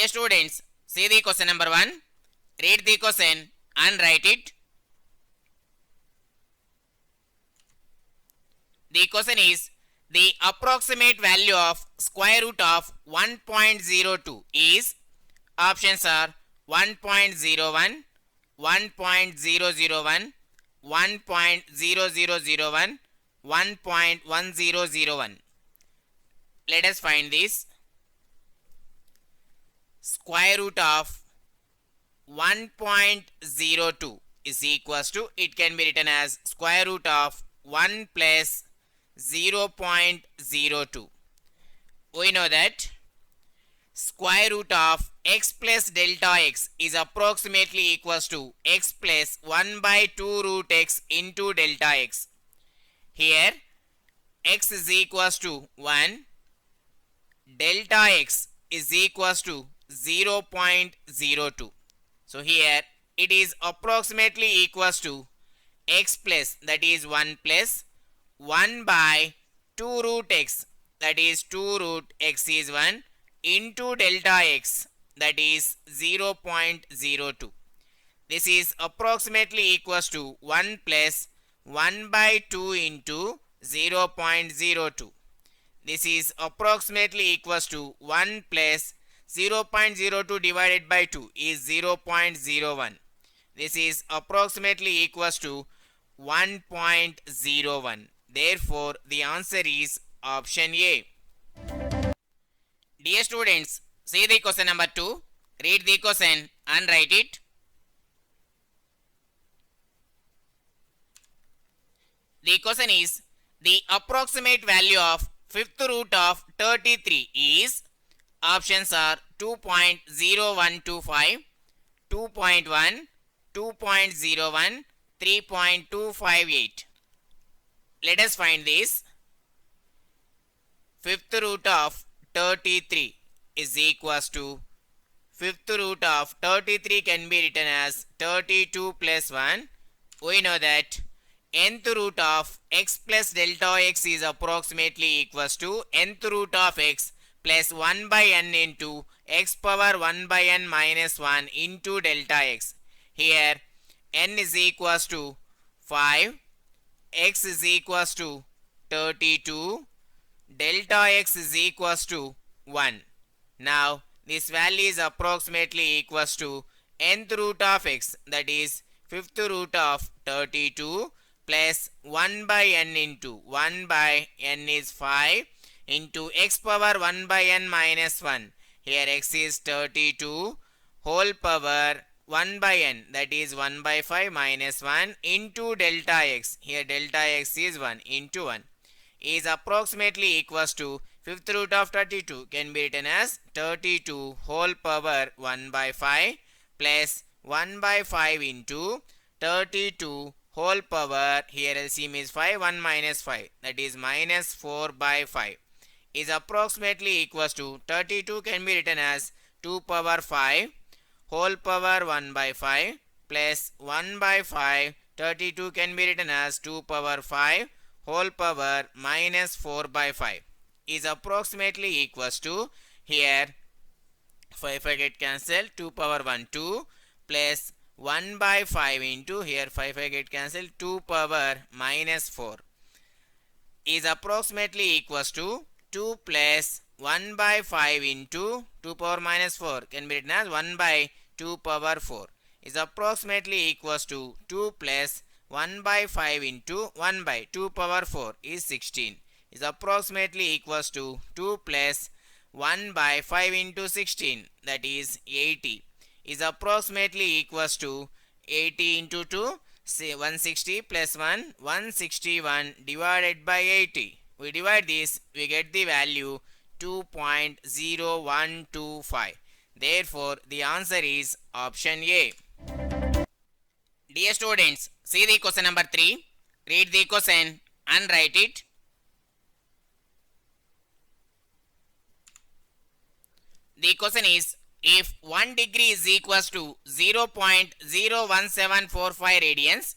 Dear students, see the question number 1. Read the question and write it. The question is, the approximate value of square root of 1.02 is, options are 1.01, 1.001, 1.0001, 1.1001. Let us find this. Square root of 1.02 is equals to, it can be written as square root of 1 plus 0.02. We know that square root of x plus delta x is approximately equals to x plus 1 by 2 root x into delta x. Here x is equals to 1, delta x is equals to 0.02. So here it is approximately equals to x plus, that is 1 plus 1 by 2 root x, that is 2 root x is 1, into delta x, that is 0.02. This is approximately equals to 1 plus 1 by 2 into 0.02. This is approximately equals to 1 plus 0.02 divided by 2 is 0.01. This is approximately equals to 1.01. Therefore, the answer is option A. Dear students, see the question number 2. Read the question and write it. The question is, the approximate value of fifth root of 33 is, options are 2.0125, 2.1, 2.01, 3.258. Let us find this. Fifth root of 33 is equals to, fifth root of 33 can be written as 32 plus 1. We know that nth root of x plus delta x is approximately equals to nth root of x plus 1 by n into x power 1 by n minus 1 into delta x. Here n is equals to 5, x is equals to 32, delta x is equals to 1. Now this value is approximately equals to nth root of x, that is fifth root of 32 plus 1 by n into 1 by n is 5 into x power 1 by n minus 1. Here x is 32 whole power 1 by n, that is 1 by 5 minus 1 into delta x. Here delta x is 1 into 1 is approximately equals to fifth root of 32 can be written as 32 whole power 1 by 5 plus 1 by 5 into 32 whole power, here LCM is 5, 1 minus 5, that is minus 4 by 5 is approximately equals to 32 can be written as 2 power 5 whole power 1 by 5 plus 1 by 5, 32 can be written as 2 power 5 whole power minus 4 by 5 is approximately equals to, here 5 I get cancelled, 2 power 1 2 plus 1 by 5 into, here 5 I get cancelled, 2 power minus 4 is approximately equals to 2 plus 1 by 5 into 2 power minus 4 can be written as 1 by 2 power 4 is approximately equals to 2 plus 1 by 5 into 1 by 2 power 4 is 16 is approximately equals to 2 plus 1 by 5 into 16, that is 80 is approximately equals to 80 into 2, say 160 plus 1, 161 divided by 80. We divide this, we get the value 2.0125. Therefore, the answer is option A. Dear students, see the question number 3. Read the question and write it. The question is, if 1 degree is equals to 0.01745 radians,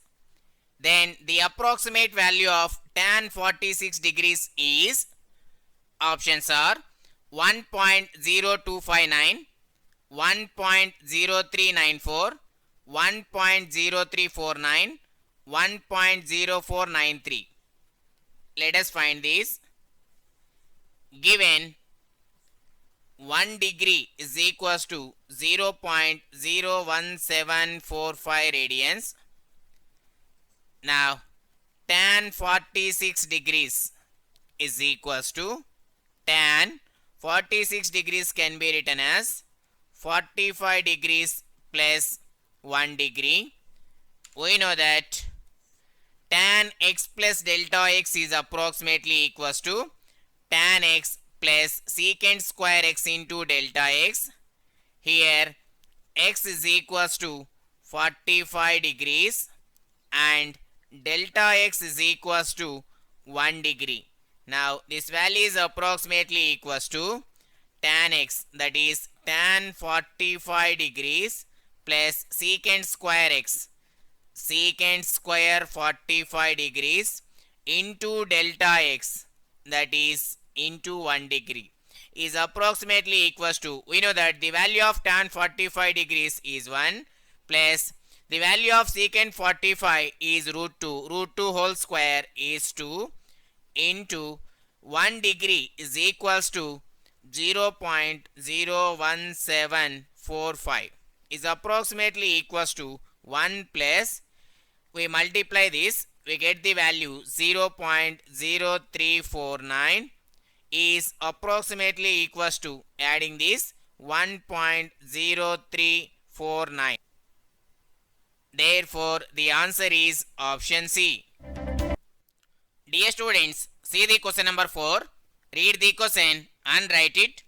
then the approximate value of tan 46 degrees is, options are 1.0259, 1.0394, 1.0349, 1.0493. Let us find this. Given 1 degree is equals to 0.01745 radians. Now tan 46 degrees is equals to tan 46 degrees can be written as 45 degrees plus 1 degree. We know that tan x plus delta x is approximately equals to tan x plus secant square x into delta x. Here x is equals to 45 degrees and delta x is equals to 1 degree. Now this value is approximately equals to tan x, that is tan 45 degrees plus secant square x, secant square 45 degrees into delta x, that is into 1 degree, is approximately equals to, we know that the value of tan 45 degrees is 1 plus the value of secant 45 is root 2. Root 2 whole square is 2 into 1 degree is equals to 0.01745 is approximately equals to 1 plus, we multiply this, we get the value 0.0349 is approximately equals to, adding this, 1.0349. Therefore, the answer is option C. Dear students, see the question number 4. Read the question and write it.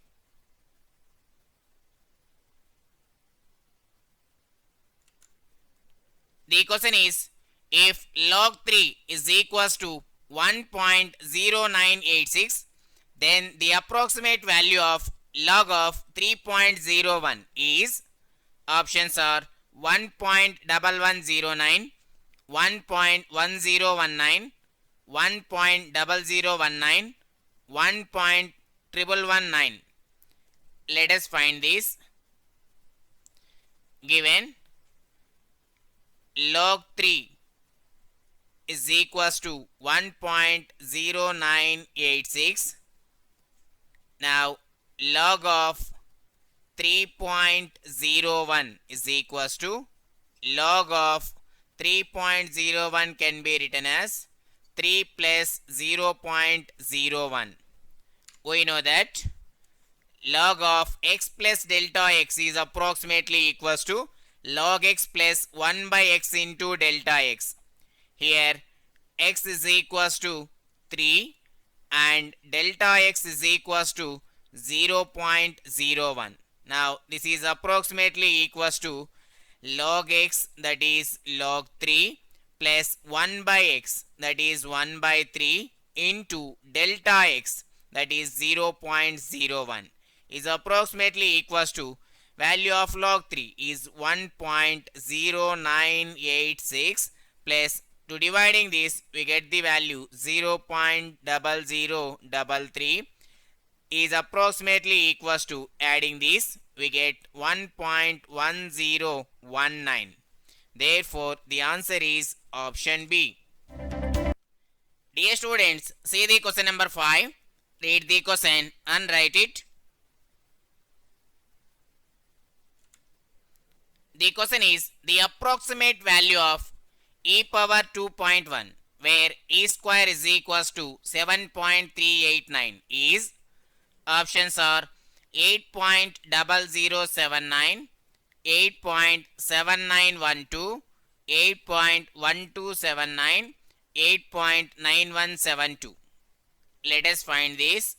The question is, if log 3 is equals to 1.0986, then the approximate value of log of 3.01 is, options are 1.1109, 1.1019, 1.0019, 1.1119. Let us find this. Given log 3 is equals to 1.0986. Now log of 3.01 is equals to, log of 3.01 can be written as 3 plus 0.01. We know that log of x plus delta x is approximately equals to log x plus 1 by x into delta x. Here x is equals to 3 and delta x is equals to 0.01. Now this is approximately equals to log x, that is log 3 plus 1 by x, that is 1 by 3 into delta x, that is 0.01, is approximately equals to, value of log 3 is 1.0986 plus, to dividing this we get the value 0.0033 is approximately equals to, adding this we get 1.1019. Therefore the answer is option B. Dear students, see the question number 5. Read the question and write it. The question is, the approximate value of e power 2.1 where e square is equals to 7.389 is, options are 8.0079, 8.7912, 8.1279, 8.9172. Let us find this.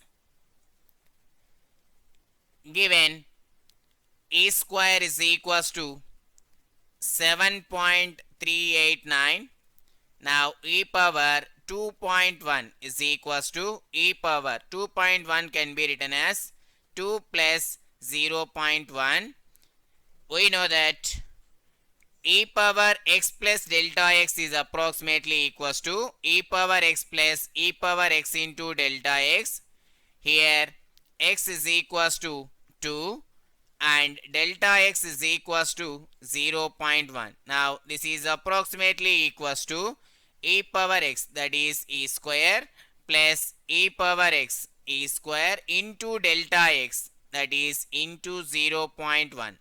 Given e square is equals to 7.389. Now e power 2.1 is equals to, e power 2.1 can be written as 2 plus 0.1. We know that e power x plus delta x is approximately equals to e power x plus e power x into delta x. Here x is equals to 2 and delta x is equals to 0.1. Now this is approximately equals to e power x, that is e square, plus e power x e square into delta x, that is into 0.1,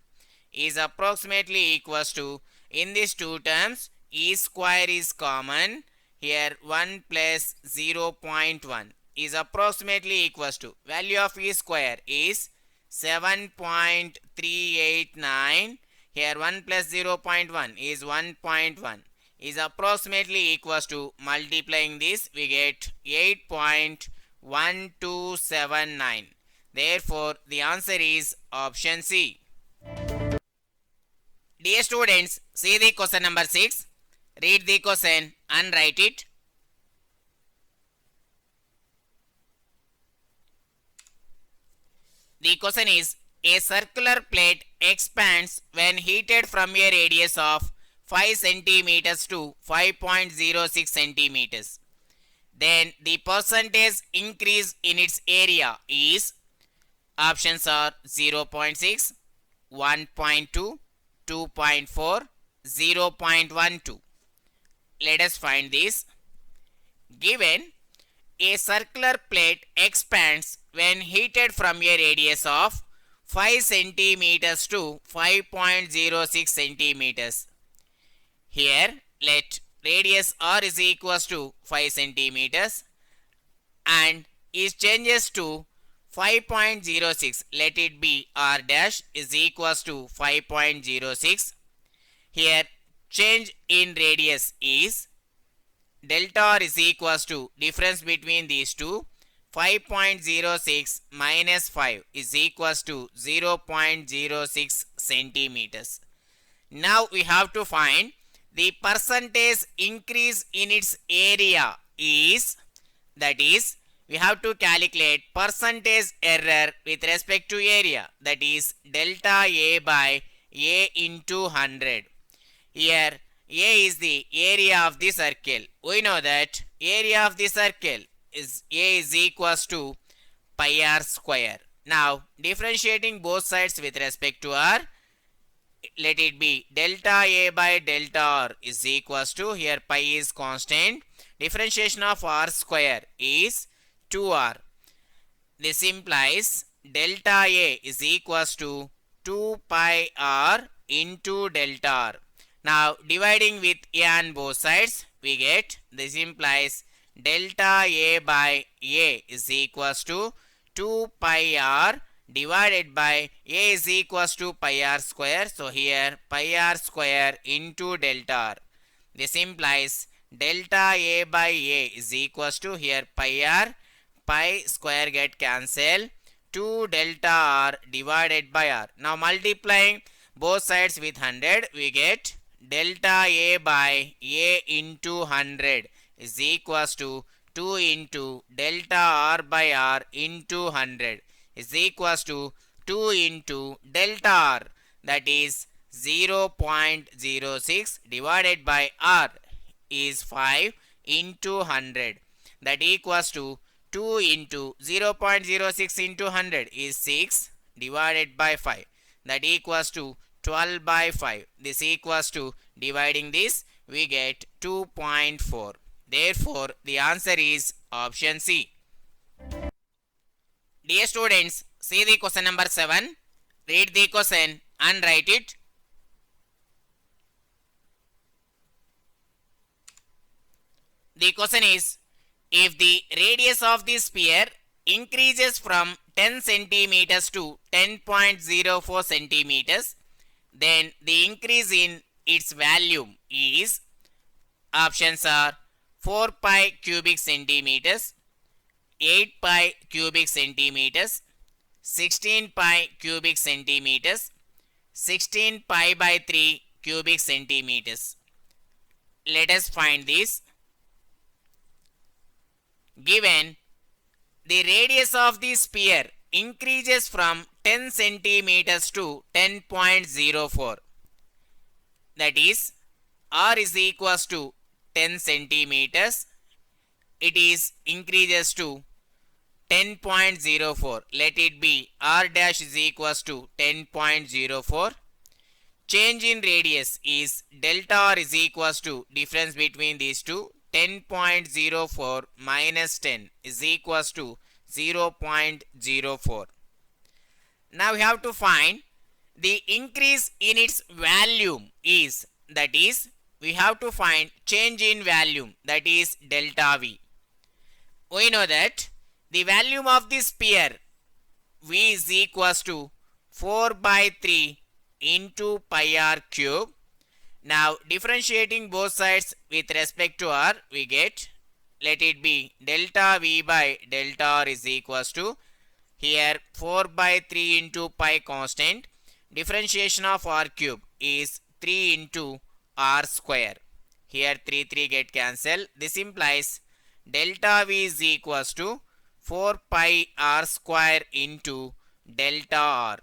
is approximately equals to, in these two terms e square is common, here 1 plus 0.1 is approximately equals to, value of e square is 7.389, here 1 plus 0.1 is 1.1, is approximately equals to, multiplying this we get 8.1279. Therefore the answer is option C. Dear students, see the question number 6. Read the question and write it. The question is, a circular plate expands when heated from a radius of 5 centimeters to 5.06 centimeters. Then the percentage increase in its area is, options are 0.6, 1.2, 2.4, 0.12. Let us find this. Given a circular plate expands when heated from a radius of 5 centimeters to 5.06 centimeters. Here let radius r is equals to 5 centimeters and is changes to 5.06. Let it be r dash is equals to 5.06. Here change in radius is delta r is equals to, difference between these two, 5.06 minus 5 is equals to 0.06 centimeters. Now we have to find the percentage increase in its area is, that is we have to calculate percentage error with respect to area, that is delta A by A into 100. Here A is the area of the circle. We know that area of the circle is A is equals to pi r square. Now differentiating both sides with respect to r, let it be delta A by delta r is equals to, here pi is constant, differentiation of r square is 2r. This implies delta A is equals to 2 pi r into delta r. Now dividing with a on both sides we get, this implies delta A by A is equals to 2 pi r divided by A is equals to pi r square. So here pi r square into delta r. This implies delta A by A is equals to, here pi r, pi square get cancelled, 2 delta r divided by r. Now multiplying both sides with 100 we get delta A by A into 100 is equals to 2 into delta r by r into 100 is equals to 2 into delta r, that is 0.06 divided by r is 5 into 100, that equals to 2 into 0.06 into 100 is 6 divided by 5, that equals to 12 by 5. This equals to, dividing this we get 2.4. Therefore the answer is option C. Dear students, see the question number 7. Read the question and write it. The question is, if the radius of the sphere increases from 10 centimeters to 10.04 centimeters, then the increase in its volume is, options are 4 pi cubic centimeters, 8 pi cubic centimeters, 16 pi cubic centimeters, 16 pi by 3 cubic centimeters. Let us find this. Given the radius of the sphere increases from 10 centimeters to 10.04, that is r is equals to 10 centimeters, it is increases to 10.04. Let it be r dash is equals to 10.04. Change in radius is delta r is equals to difference between these two. 10.04 minus 10 is equals to 0.04. Now we have to find the increase in its volume is, that is, we have to find change in volume, that is delta V. We know that the volume of the sphere V is equals to 4 by 3 into pi r cube. Now differentiating both sides with respect to r, we get, let it be delta V by delta r is equals to, here 4 by 3 into pi constant, differentiation of r cube is 3 into r square. Here 3 get cancelled. This implies delta V is equals to 4 pi r square into delta r.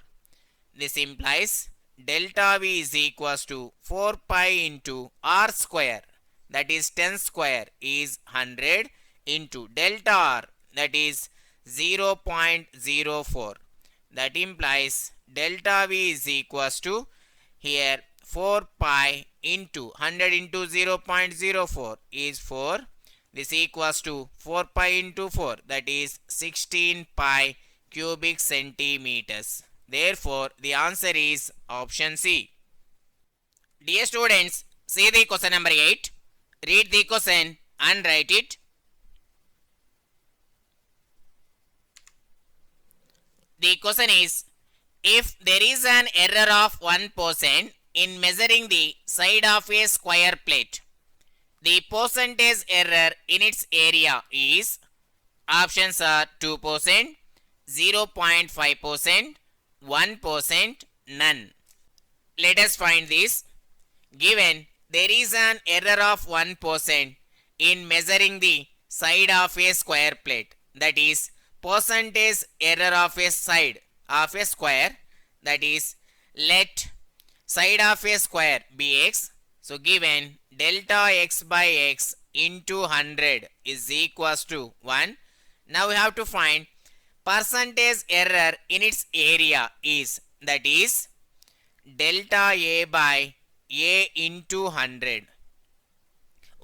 This implies delta V is equals to 4 pi into r square, that is 10 square is 100 into delta r, that is 0.04. That implies delta V is equals to, here 4 pi into 100 into 0.04 is 4. This equals to 4 pi into 4, that is 16 pi cubic centimeters. Therefore, the answer is option C. Dear students, see the question number 8. Read the question and write it. The question is, if there is an error of 1% in measuring the side of a square plate, the percentage error in its area is, options are 2%, 0.5%, 1%, none. Let us find this. Given there is an error of 1% in measuring the side of a square plate, that is percentage error of a side of a square, that is, let side of a square be x. So given delta x by x into 100 is equals to 1. Now we have to find percentage error in its area is, that is delta a by a into 100.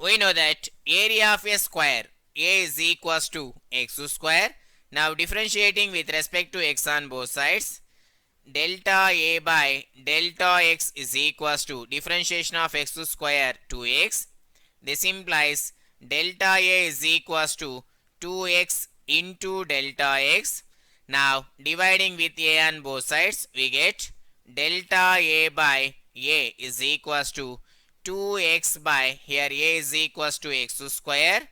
We know that area of a square, a is equals to x square. Now differentiating with respect to x on both sides, delta a by delta x is equals to differentiation of x square 2x. This implies delta a is equals to 2x into delta x. Now dividing with a on both sides, we get delta a by a is equals to 2x by, here a is equals to x square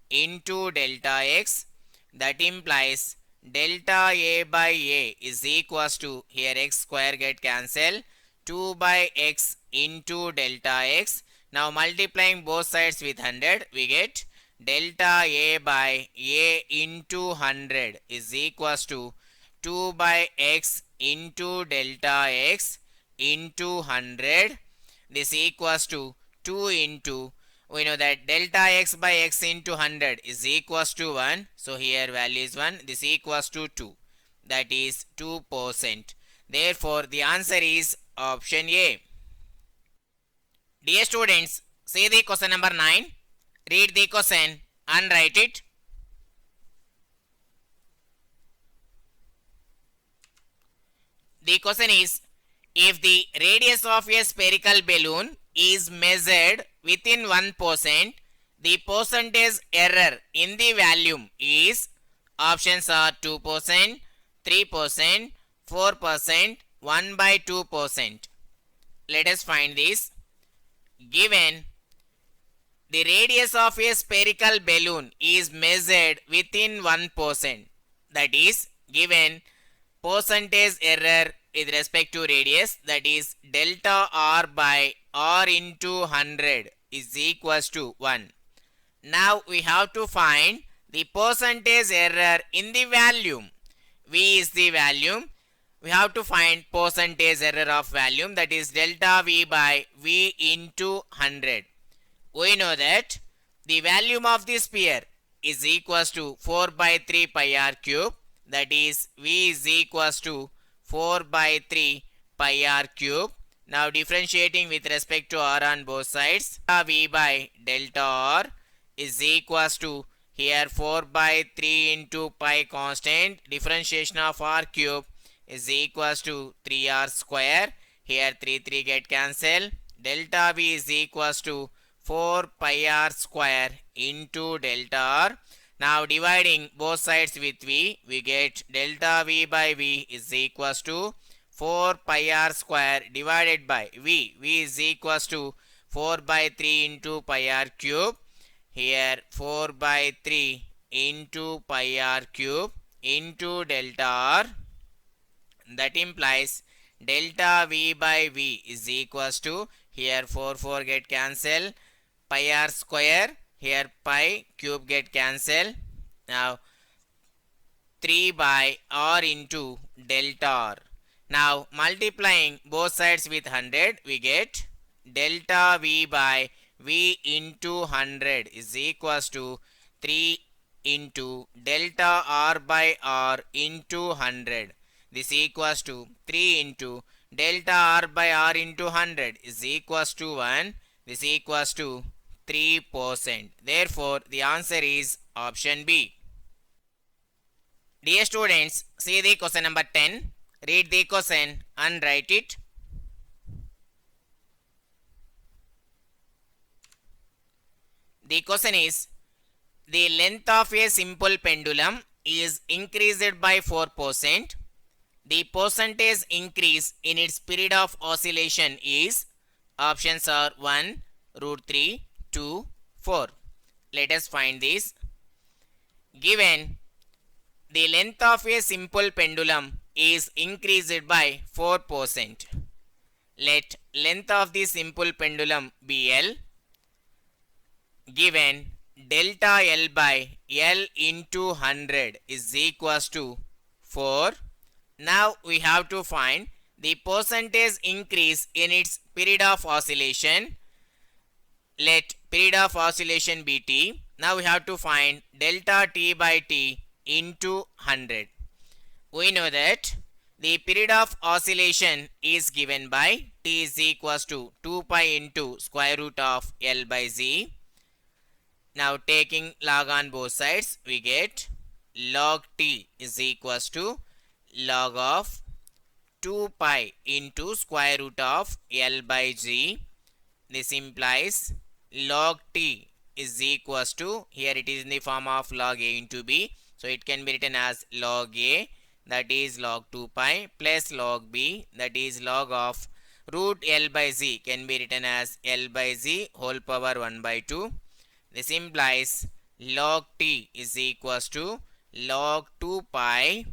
into delta x. That implies delta a by a is equals to, here x square get cancelled, 2 by x into delta x. Now multiplying both sides with 100, we get delta a by a into 100 is equals to 2 by x into delta x into 100. This equals to 2 into, we know that delta x by x into 100 is equals to 1. So here value is 1. This equals to 2. That is 2%. Therefore, the answer is option A. Dear students, see the question number 9. Read the question and write it. The question is, if the radius of a spherical balloon is measured within 1%, the percentage error in the volume is, options are 2%, 3%, 4%, 1 by 2%. Let us find this. Given the radius of a spherical balloon is measured within 1%, that is, given percentage error with respect to radius, that is delta r by r into 100 is equals to 1. Now we have to find the percentage error in the volume. V is the volume. We have to find percentage error of volume, that is delta V by V into 100. We know that the volume of the sphere is equals to 4 by 3 pi r cube. That is v is equals to 4 by 3 pi r cube. Now differentiating with respect to r on both sides, v by delta r is equals to here 4 by 3 into pi constant, differentiation of r cube is equals to 3r square. Here 3 get cancelled. Delta v is equals to 4 pi r square into delta r. Now dividing both sides with v, we get delta v by v is equals to 4 pi r square divided by v. V is equals to 4 by 3 into pi r cube. Here 4 by 3 into pi r cube into delta r. That implies delta v by v is equals to, here 4 get cancelled, pi r square, here pi cube get cancelled. Now 3 by r into delta r. Now multiplying both sides with 100, we get delta v by v into 100 is equals to 3 into delta r by r into 100. This equals to 3 into delta r by r into 100 is equals to 1. This equals to 3%. Therefore, the answer is option B. Dear students, see the question number 10. Read the question and write it. The question is, the length of a simple pendulum is increased by 4%. The percentage increase in its period of oscillation is, options are 1, root 3, 2, 4. Let us find this. Given the length of a simple pendulum is increased by 4%. Let length of the simple pendulum be L. Given delta L by L into 100 is equals to 4. Now we have to find the percentage increase in its period of oscillation. Let period of oscillation be t. Now we have to find delta t by t into 100. We know that the period of oscillation is given by t is equals to 2 pi into square root of L by z. Now taking log on both sides, we get log t is equals to log of 2 pi into square root of L by g. This implies log t is equals to, here it is in the form of log a into b. So it can be written as log a, that is log 2 pi, plus log b, that is log of root L by z, can be written as L by z whole power 1 by 2. This implies log t is equals to log 2 pi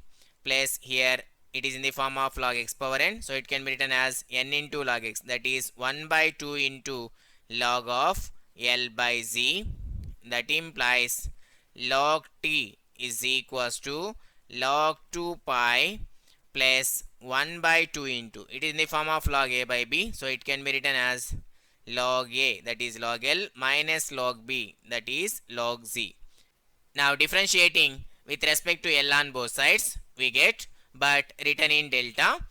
plus, here it is in the form of log x power n. So it can be written as n into log x, that is 1 by 2 into log of L by z. That implies log t is equals to log 2 pi plus 1 by 2 into, it is in the form of log a by b. So it can be written as log a, that is log L, minus log b, that is log z. Now differentiating with respect to L on both sides, we get, but written in delta,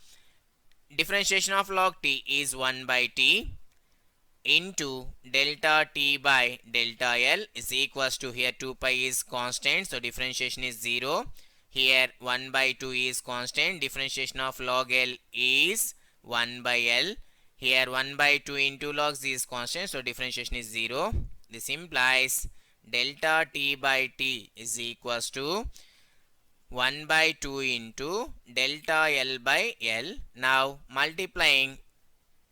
differentiation of log t is 1 by t into delta t by delta L is equals to, here 2 pi is constant, so differentiation is 0. Here 1 by 2 is constant, differentiation of log L is 1 by L. Here 1 by 2 into log z is constant, so differentiation is 0. This implies delta t by t is equals to 1 by 2 into delta L by L. Now multiplying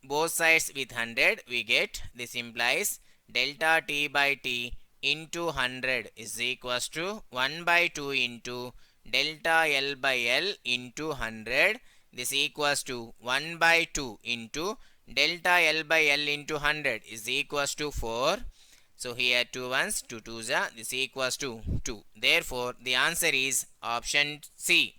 both sides with 100, we get, this implies delta t by t into 100 is equals to 1 by 2 into delta L by L into 100. This equals to 1 by 2 into delta L by L into 100 is equals to 4. So here 2 ones, 2 twos are, this equals to 2. Therefore, the answer is option C.